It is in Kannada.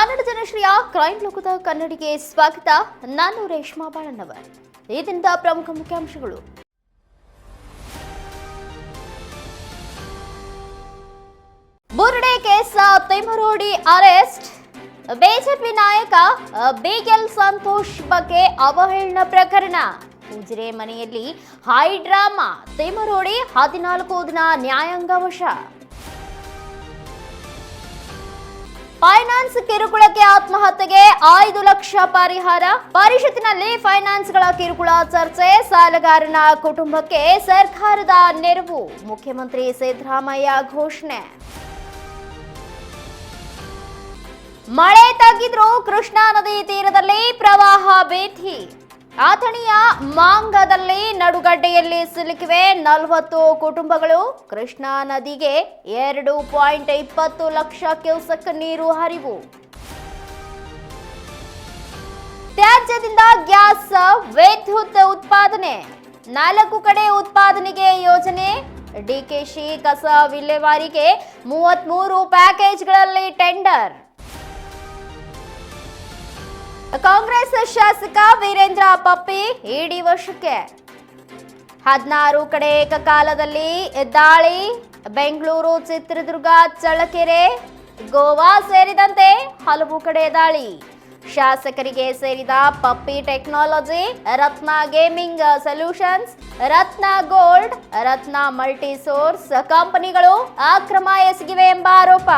ಕನ್ನಡ ಜನಶ್ರೀಯ ಕ್ರೈಮ್ ಲೋಕದ ಕನ್ನಡಿಗೆ ಸ್ವಾಗತ. ನಾನು ರೇಷ್ಮಾ ಬಾಳಣ್ಣವರ್. ಈ ದಿನದ ಪ್ರಮುಖ ಮುಖ್ಯಾಂಶಗಳು. ಬುರ್ಡೆ ಕೇಸ್ ತಿಮರೋಡಿ ಅರೆಸ್ಟ್. ಬಿಜೆಪಿ ನಾಯಕ ಬಿಎಲ್ ಸಂತೋಷ್ ಬಗ್ಗೆ ಅವಹೇಳನ ಪ್ರಕರಣ. ಉಜಿರೆ ಮನೆಯಲ್ಲಿ ಹೈ ಡ್ರಾಮಾ. ತಿಮರೋಡಿ 14 ದಿನ ನ್ಯಾಯಾಂಗ ವಶ. ಫೈನಾನ್ಸ್ ಕಿರುಕುಳಕ್ಕೆ ಆತ್ಮಹತ್ಯೆಗೆ 5 ಲಕ್ಷ ಪರಿಹಾರ. ಪರಿಷತ್ತಿನಲ್ಲಿ ಫೈನಾನ್ಸ್ಗಳ ಕಿರುಕುಳ ಚರ್ಚೆ. ಸಾಲಗಾರನ ಕುಟುಂಬಕ್ಕೆ ಸರ್ಕಾರದ ನೆರವು. ಮುಖ್ಯಮಂತ್ರಿ ಸಿದ್ದರಾಮಯ್ಯ ಘೋಷಣೆ. ಮಳೆ ತಗ್ಗಿದ್ರೂ ಕೃಷ್ಣಾ ನದಿ ತೀರದಲ್ಲಿ ಪ್ರವಾಹ ಭೀತಿ. ಅಥಣಿಯ ಮಾಂಗದಲ್ಲಿ ನಡುಗಡ್ಡೆಯಲ್ಲಿ ಸಿಲುಕಿವೆ 40 ಕುಟುಂಬಗಳು. ಕೃಷ್ಣಾ ನದಿಗೆ 2.20 ಲಕ್ಷ ಕ್ಯೂಸೆಕ್ ನೀರು ಹರಿವು. ತ್ಯಾಜ್ಯದಿಂದ ಗ್ಯಾಸ್, ವಿದ್ಯುತ್ ಉತ್ಪಾದನೆ. 4 ಕಡೆ ಉತ್ಪಾದನೆಗೆ ಯೋಜನೆ. ಡಿಕೆಶಿ ಕಸ ವಿಲೇವಾರಿಗೆ 33 ಪ್ಯಾಕೇಜ್ಗಳಲ್ಲಿ ಟೆಂಡರ್. ಕಾಂಗ್ರೆಸ್ ಶಾಸಕ ವೀರೇಂದ್ರ ಪಪ್ಪಿ ಇಡಿ ವಶಕ್ಕೆ. 16 ಕಡೆ ಏಕಕಾಲದಲ್ಲಿ ದಾಳಿ. ಬೆಂಗಳೂರು, ಚಿತ್ರದುರ್ಗ, ಚಳ್ಳಕೆರೆ, ಗೋವಾ ಸೇರಿದಂತೆ ಹಲವು ಕಡೆ ದಾಳಿ. ಶಾಸಕರಿಗೆ ಸೇರಿದ ಪಪ್ಪಿ ಟೆಕ್ನಾಲಜಿ, ರತ್ನ ಗೇಮಿಂಗ್ ಸೊಲ್ಯೂಷನ್ಸ್, ರತ್ನ ಗೋಲ್ಡ್, ರತ್ನ ಮಲ್ಟಿ ಸೋರ್ಸ್ ಕಂಪನಿಗಳು ಅಕ್ರಮ ಎಸಗಿವೆ ಎಂಬ ಆರೋಪ.